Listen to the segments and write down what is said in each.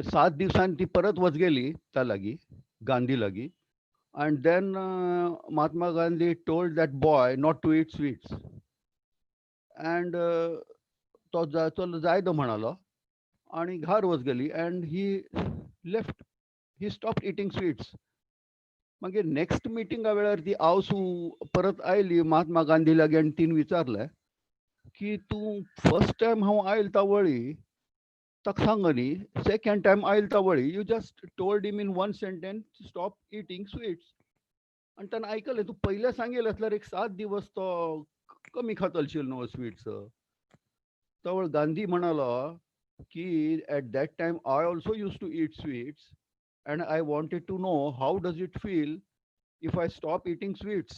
7 दिवसांनी ती परत वचगेली त्या लागी, गांधी लागी. And then Mahatma Gandhi told that boy not to eat sweets. And तो जायदो म्हणालो आणि घार वचगेली and he left. He stopped eating sweets. मागीर नेक्स्ट मिटिंगा वेळार ती आवसू परत आयली महात्मा गांधी लागी आणि तिने विचारलं की तू फर्स्ट टाइम हांव आयल ता वळी ताका सांग न्ही सेकंड टाइम आयल ता वळी you just told him in one sentence stop eating sweets आणि त्यानं ऐकलं तू पहिले सांगेल असल्यार एक 7 दिवस तो कमी खातलशील न्हू स्वीट्स तवळ गांधी म्हणालो की at that time I also used to eat sweets and I wanted to know how does it feel if I stop eating sweets.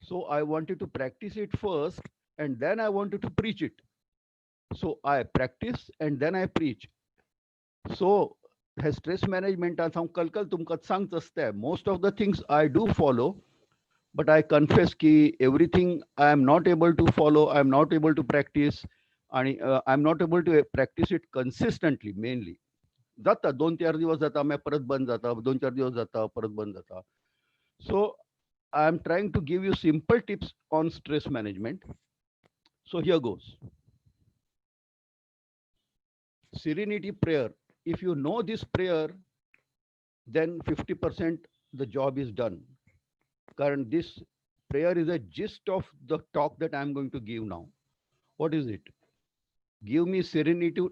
So I wanted to practice it first and then I wanted to preach it. So I practice and then I preach. So has stress management as हम कल तुमका सांगत असते most of the things I do follow, but I confess ki everything I am not able to follow, I am not able to practice आणि I am not able to practice it consistently mainly. जाता 2-4 दिवस जाता मागीर परत बंद जाता 2-4 दिवस जाता परत बंद जाता. So I am trying to give you simple tips on stress management. So here goes. Serenity prayer. If you know this prayer, then 50% the job is done. Current this prayer is a gist of the talk that I am going to give now. What is it? Give me serenity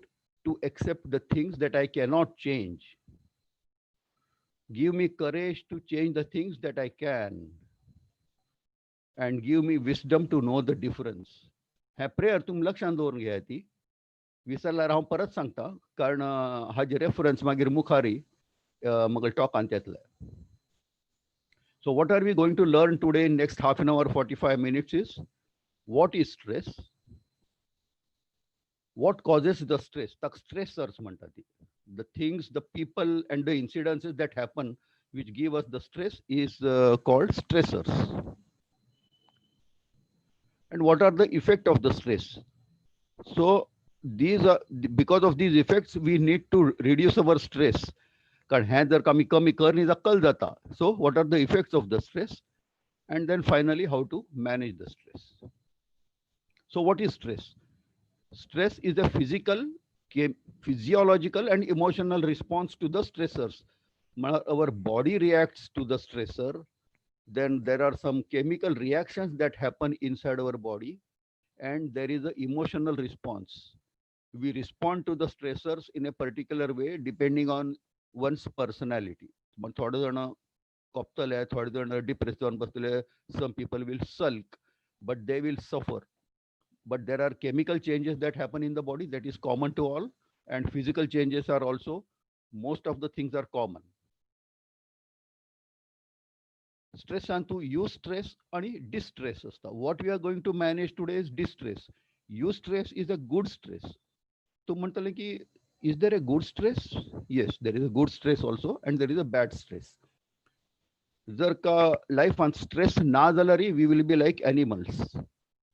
to accept the things that I cannot change. Give me courage to change the things that I can. And give me wisdom to know the difference. ह्या prayer तुम लक्षात दवरून घ्या ती विसरल्यार हांव परत सांगता कारण हाजे रेफरन्स मागीर मुखारी म्हाका टॉकांत येतले. So what are we going to learn today in next half an hour, 45 minutes is what is stress? What causes the stress? Tak stressors म्हणतात ती. The things, the people and the incidences that happen which give us the stress is called stressors. And what are the effect of the stress? So these are because of these effects we need to reduce our stress. कारण हें जर कमी कमी करनी जाल्यार कल जाता. So what are the effects of the stress? And then finally how to manage the stress. So what is stress? Stress is a physiological and emotional response to the stressors. Our body reacts to the stressor. Then there are some chemical reactions that happen inside our body, and there is an emotional response. We respond to the stressors in a particular way depending on one's personality. मग थोडे जण कोपतले, थोडे जण depress जावन बसतले. Some people will sulk, but they will suffer. But there are chemical changes that happen in the body that is common to all, and physical changes are also. Most of the things are common. Stress and eustress and distress असता. What we are going to manage today is distress. Eustress is a good stress. तो म्हणतले की is there a good stress? Yes, there is a good stress also and there is a bad stress. जर का life आन stress ना जाल्यार we will be like animals.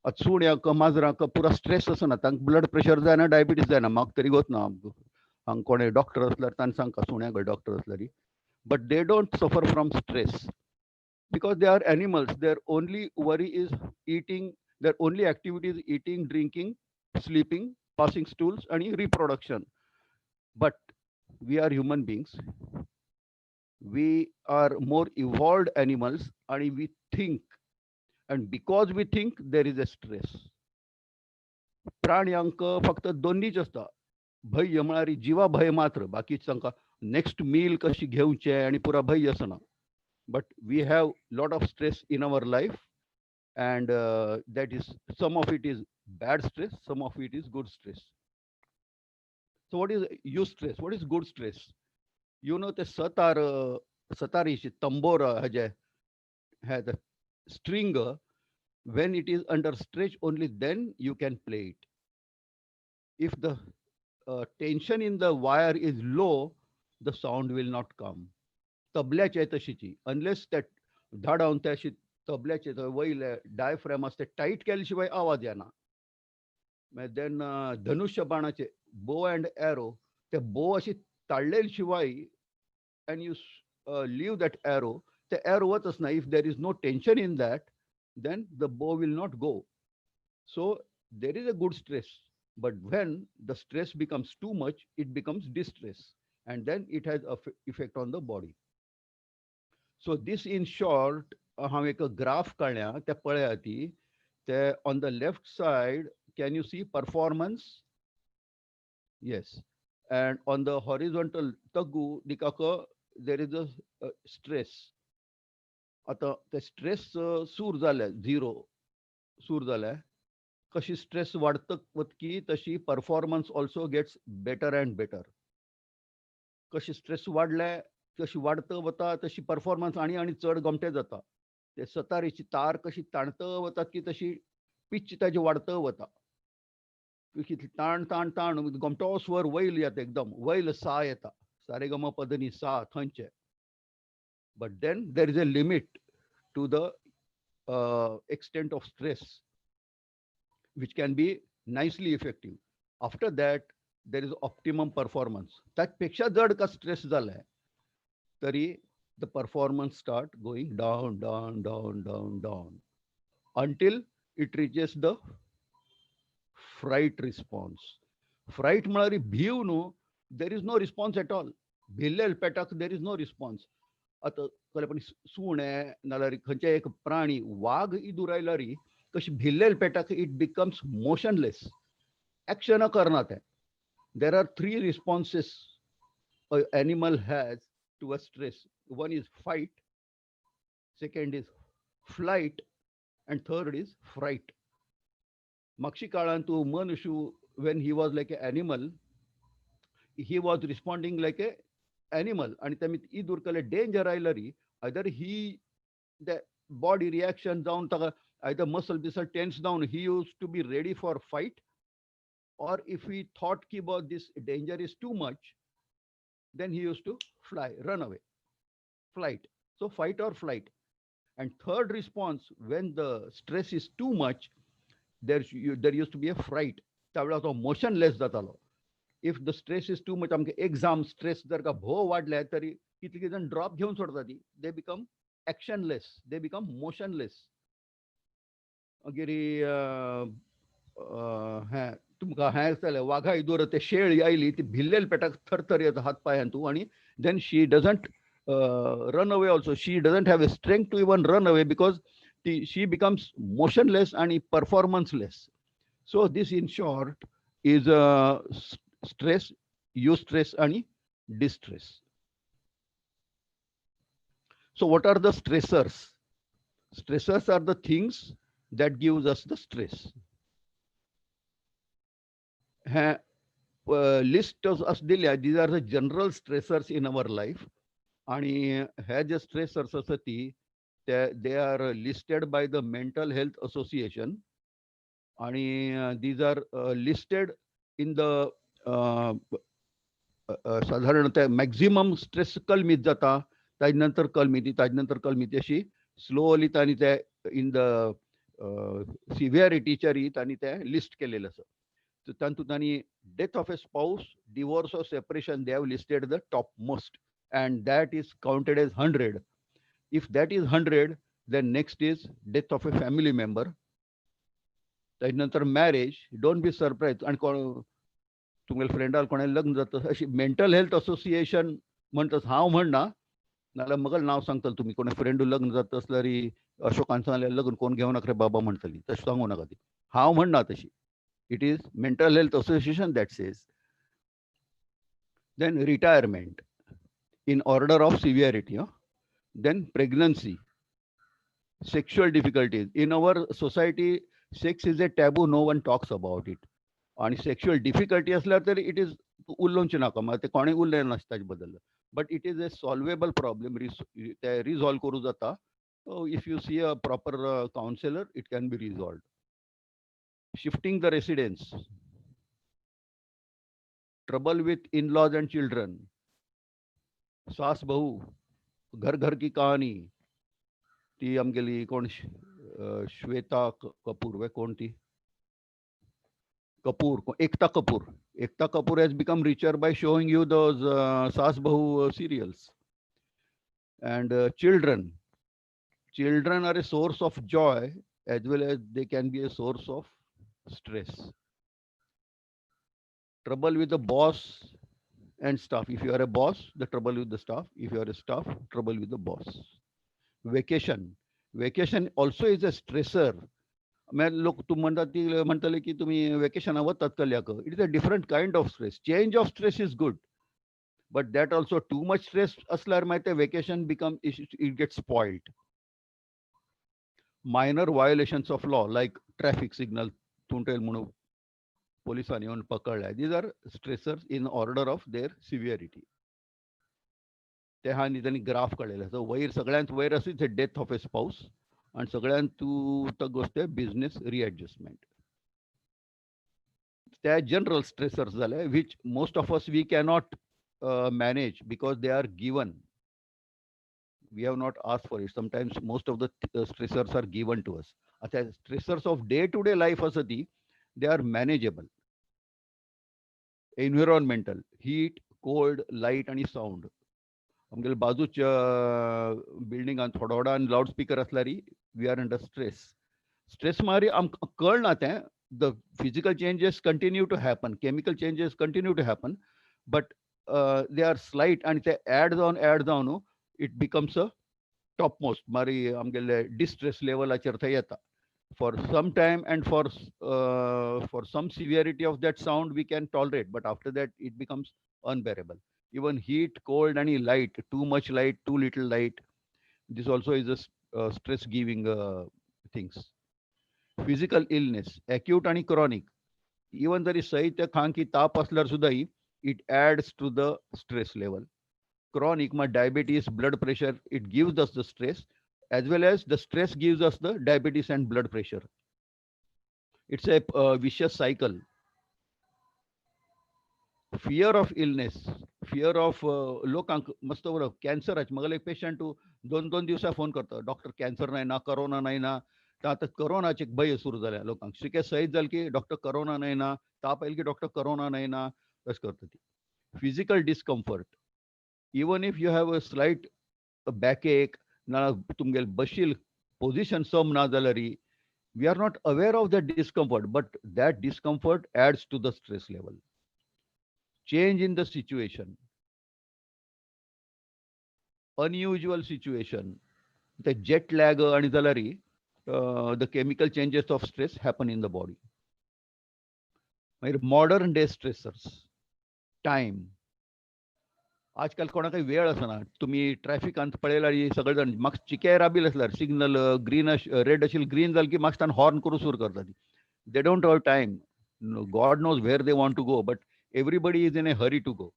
चुण्याक माजराक पुरा stress आसना तांकां blood pressure जायना डायबिटीज जायना म्हाका तरी गोतना हांगा कोणें डॉक्टर असल्यार तांणी सांगता सुण्याक डॉक्टर असल्यार but they don't suffer from stress because they are animals. Their only worry is eating, their only activity is eating, drinking, sleeping, passing stools and reproduction. But we are human beings, we are more evolved animals and we think, and because we think there is a stress. प्राण्यांक फक्त दोन्हीच असता भय म्हळ्यार जिवा भय मात्र बाकी तांकां next meal कशी घेवचें आनी पुरा भय आसना. But we have lot of stress in our life, and that is some of it is bad stress, some of it is good stress. So what is eustress? What is good stress? You know the satar is tambora has a string. When it is under stretch, only then you can play it. If the tension in the wire is low, the sound will not come. तबल्याचे तशीची unless त्या धाडावन त्या अशी तबल्याचे वयले diaphragm असते tight केल्या शिवाय आवाज येना. देन धनुष्य बाणाचे बो अँड एरो ते बो अशी ताळलेल शिवाय and you leave that arrow, the arrow वतच नाही. If there is no tension in that, then the bow will not go. So there is a good stress, but when the stress becomes too much, it becomes distress, and then it has effect on the body. So this in short, हांव एक graph काडल्या ते पळयात ती ते on the left side, can you see performance? Yes. And on the horizontal tagu dikaka there is a stress. आता ते stress सूर जाले झिरो सूर जाले कशी स्ट्रेस वाडत वतकी तशी performance also gets better and better. कशी स्ट्रेस वाडले कशी वाडत वता तशी परफॉर्मन्स आणि आणि चड गमटे जाता. ते सतारीची तार कशी ताणत वतात की तशी पिच ताजी वाडत वता. कितली ताण ताण ताण गमटो स्वर वैल येता एकदम वैल सा येता सारे गम पदनी सा थंयचे. But then there is a limit to the extent of stress, which can be nicely effective. After that, there is optimum performance. त्यापेक्षा जड का स्ट्रेस झालाय तरी the performance start going down, down, down, down, down until it reaches the fright response. Fright म्हळ्यार भीव न्हू, there is no response at all. भिल्लेल पेटाक there is no response. आता कळ्ळें पण सुणे नाल्यार खंयचे एक प्राणी वाघ इदूर आयला री कशी भिल्लेल पेटाक इट बिकम्स मोशनलेस. एक्शन करना ते. There are 3 responses an animal has to a stress. One is fight, second is flight, and third is fright. मागची काळान तूं मनुष्य when he was like an animal, he was responding like a animal, and तेमी इदूर कले danger आयला री either he the body reaction down either muscle biscle tense down, he used to be ready for fight, or if he thought about this danger is too much, then he used to fly, run away, flight. So fight or flight. And third response, when the stress is too much, there used to be a fright. तो motionless जातालो. If the stress is too much, आमगे exam stress जर का भो वाढले तरी कितली जण ड्रॉप घेऊन सोडता ती. They become actionless, they become motionless. अगिरी तुमकां हें जालें वाघा इदूर ते शेळी आयली ती भिल्लेल पेटाक थरथर येता हात पांयान तूं आनी then she doesn't run away also. She doesn't have a strength to even run away because she becomes motionless and performanceless. So this in short is stress, eustress and distress. So what are the stressors? Stressors are the things that gives us the stress. List us दिल्या, these are the general stressors in our life. आणि हे जे stressors असतात ती they are listed by the Mental Health Association, आणि these are listed in the साधारणतः maximum stress कलमीत जाता, ताजे नंतर कलमिती, ताजे नंतर कलमिती अशी स्लोली तांणी ते इन द सिव्हिएरिटीच्या तांणी ते लिस्ट केलेले आसा. तातूंत तांणी death of A spouse, divorce or separation, they have listed the topmost, and that is counted as 100. If that is 100, then next is death of a family member. त्यानंतर marriage. Don't be surprised. आणि तुमगे फ्रेंडाल कोणाला लग्न जाता अशी mental health association म्हणटात. हांव म्हणना, नाल्यार म्हाका नांव सांगतले तुमी कोणा फ्रेंड लग्न जाता असल्यार अशोकान सांगलें लग्न कोण घेवनाका रे बाबा म्हणटली. तशें सांगू नाका ती. हांव म्हणना तशी. It is Mental Health Association that says. Then retirement in order of severity. Then pregnancy, sexual difficulties. In our society, sex is a taboo. No one talks about it. And sexual difficulty असल्यार तरी it is उलोवचें नाका, म्हाका ते कोणें उलयलें नासता ताजे बद्दल. But it is a solvable problem. ते resolve करूं जाता. So if you see a proper counselor, it can be resolved. Shifting the residence, trouble with in-laws and children, सास बहू, घर घर की कहानी, ती आमगेली कोण श्वेता कपूर वे कोण ती Kapoor, Ekta Kapoor, Ekta Kapoor has become richer by showing you those Saas Bahu serials. And children are a source of joy as well as they can be a source of stress. Trouble with the boss and staff. If you are a boss, the trouble with the staff. If you are a staff, trouble with the boss. Vacation. Vacation also is a stressor. मैं लोक तुम म्हणताले की तुम्ही vacation वतात कल्याक. It is a different kind of stress. Change of stress is good, but that also too much stress असल्यावर माहिती vacation become it gets spoiled. Minor violations of law like traffic signal तुंटेल म्हणून पोलिसांनी येऊन पकडलाय. These are stressors in order of their severity. ते हा त्यांनी graph काढलेला. So वैर सगळ्यांत वैर असेच डेथ ऑफ ए स्पाउस आणि सगळ्यांत तू गोष्ट आहे बिझनेस रिएडजस्टमेंट. त्या जनरल स्ट्रेसर्स झाले which most of us we cannot manage because they are given. We have not asked for it. Sometimes most of the stressors are given to us. आता stressors of day-to-day life असती, they are manageable. Environmental, heat, cold, light आणि sound. आमगेले बाजूच्या बिल्डिंगान थोडा loudspeaker असल्यारी we are under stress मारी आमकां कळना तें. The physical changes continue to happen, chemical changes continue to happen, but they are slight and they add down, it becomes a topmost. Mari amgele distress level achar yeta. For some time and for some severity of that sound we can tolerate, but after that it becomes unbearable. Even heat, cold, any light, too much light, too little light. This also is a stress giving things. Physical illness, acute and chronic. Even there is saitya khanki taap aslar sudai, it adds to the stress level. Chronic, my diabetes, blood pressure, it gives us the stress, as well as the stress gives us the diabetes and blood pressure. It's a vicious cycle. Fear of illness, fear of लोकांक मस्त बरं cancer आहे. मला एक patient दोन दिवसा phone करतो, doctor cancer नाही ना, करोना नाही ना. तर आता करोनाचे भय सुरू झाल्या लोकांक. शिके सहीत झालं की डॉक्टर करोना नाही ना, ताप येईल की डॉक्टर करोना नाही ना, तसं करतात ती. Physical discomfort, even if you have a slight backache, ना तुमगेल बशील पोझिशन सम ना जाल्यारी we are not aware of that discomfort, but that discomfort adds to the stress level. Change in the situation, unusual situation, the jet lag and the chemical changes of stress happen in the body. Modern day stressors, time. आजकाल कोणा काही वेळ असना. तुम्ही ट्रॅफिकांत पळयल्यार सगळेजण म्हाका चिके Rabil असल्यार signal green red असेल ग्रीन जालें की म्हाका हॉर्न करू सुरू करता. They don't have time. No, God knows where they want to go, but everybody is in a hurry to go.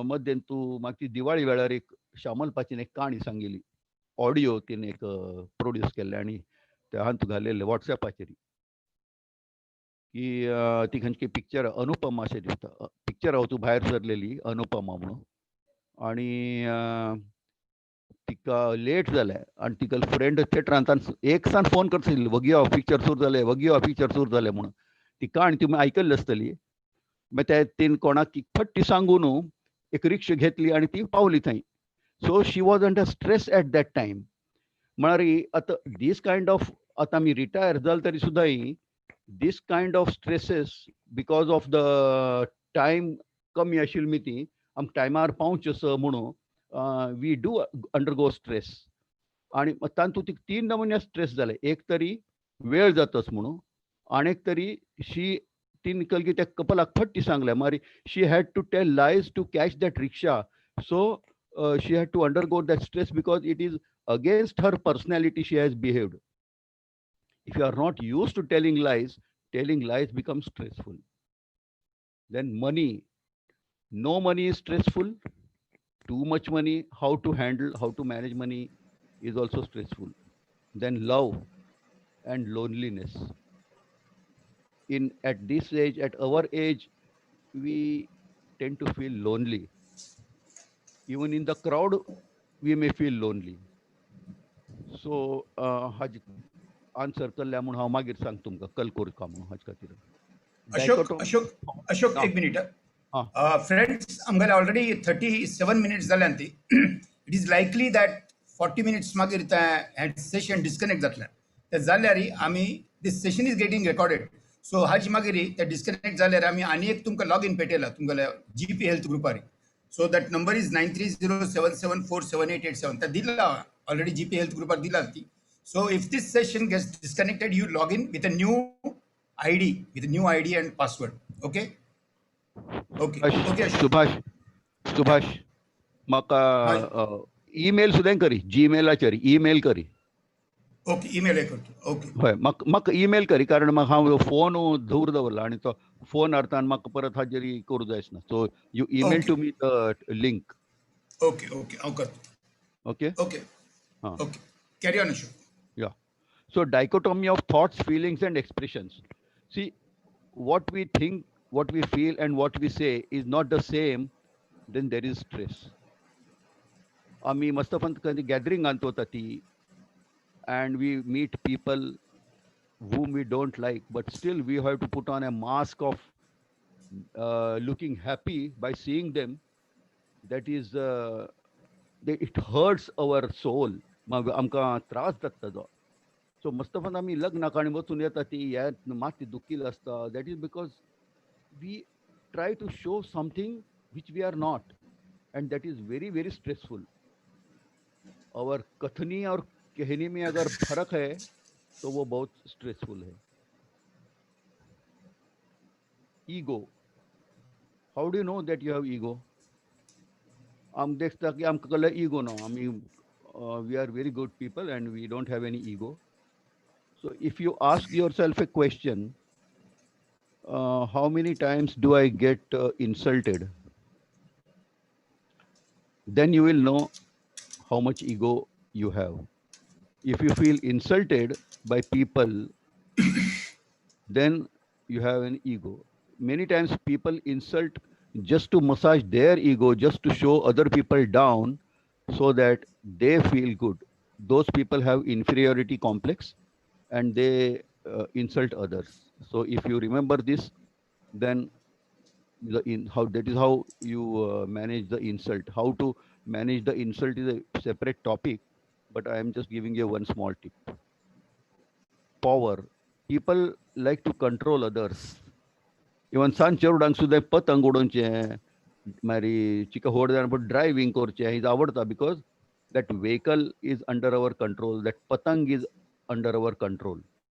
मध्ये तू म्हाका ती दिवाळी वेळार एक श्यामल पाचीन एक काणी सांगिल्ली. ऑडियो तिने एक प्रोड्यूस केल्ले आनी ते हांत घालेले वॉट्सॅपाचेर की ती खंयची पिक्चर अनुपमा अशें दिसता. पिक्चर तू भायर सरलेली अनुपमा म्हणून आनी तिका लेट जालें आनी तिका फ्रेंड थिएटरांत एक सान फोन करता वगी हो पिक्चर सुरू जालें वगी हो पिक्चर सुरू जालें म्हणून. ती काणी तुमी आयकल्ली आसतली. मागीर तीन कोणाक फट्टी सांगून एक रिक्षा घेतली आनी ती पावली थंय. So she was under stress eight that time. म्हळ्यार आतां दीस कायंड ऑफ आतां आमी रिटायर जाल तरी सुद्दां this kind of stresses because of the time कमी आशिल्ली मी ती आमकां टायमार पावचें म्हणून we do undergo stress. आणि तातूंत तीन नमुने स्ट्रेस जाले. एक तरी वेळ जाताच म्हणून, आनीक तरी शी तीन कलगी त्या कपलाक फट्टी सांगल्या मारी she had to tell lies to catch that rickshaw. So she had to undergo that stress because it is against her personality she has behaved. If you are not used to telling lies becomes stressful. Then money, no money is stressful. Too much money, how to manage money is also stressful. Then love and loneliness. At this age, at our age, we tend to feel lonely. Even in the crowd, we may feel lonely. So, Haji answer केल्ल्या म्हणून हांव मागीर सांग तुमकां कल करूं का म्हणून हाचे खातीर. Ashok, dichotomy. Ashok, Ashok, Ah, एक minute. ah, Friends, आमगेले already 37 minutes जाल्यांती. It is likely that 40 minutes मागीर had session disconnect जातलें. ते जाल्यारी आमी this session is getting recorded. So हाजी मागीरी ते disconnect जाल्यार आमी आनी एक तुमकां login पेटयला तुमगेले GP Health ग्रुपारी. So that number is 9307747887. त्या दिला already GP Health ग्रुपार दिला ती. So if this session gets disconnected, you log in with a new ID and password. Okay? Okay. Okay, Ashok. Subhash म्हाका Hi. ईमेल सुद्दां करी, जीमेलाचेर email करी. Okay, email करतो. Okay. हय, म्हाका ईमेल करी, कारण म्हाका हांव फोन दूर दवरला आनी तो फोन अर्थान म्हाका परत हाजेर करूं जाय आसना. So you email Okay. To me the link. Okay, okay. हांव करतो. Okay. Okay. Okay. Carry on, Ashok. Yeah. So dichotomy of thoughts, feelings, and expressions. See, what we think, what we feel, and what we say is not the same. Then there is stress. आम्ही मस्त पण कधी gathering आणतो ती, and we meet people whom we don't like, but still we have to put on a mask of looking happy by seeing them. That is, it hurts our soul. मग आमकां त्रास जाता ताजो. सो मस्त पण आम्ही लग्नाकाणी वचून येता ती ह्या माती दुखील असता. That is because we try to show something which we are not, and that is very very stressful. और कथनी और कहनी में अगर फर्क है तो वो बहुत स्ट्रेसफुल है. Ego, how do you know that you have ego? आम देखता कि आमकां कसलो ईगो ना. आमी we are very good people and we don't have any ego. So if you ask yourself a question, how many times do I get insulted? Then you will know how much ego you have. If you feel insulted by people, then you have an ego. Many times people insult just to massage their ego, just to show other people down so that they feel good. Those people have inferiority complex and they insult others. So if you remember this, then how that is how you manage the insult. How to manage the insult is a separate topic, but I am just giving you one small tip. Power. People like to control others. Even san cherudank सुद्धा पतंग उडोवचे, मारी चिका होड जाण पण driving करचे ही आवडता, because that vehicle is under our control, that patang is under our control.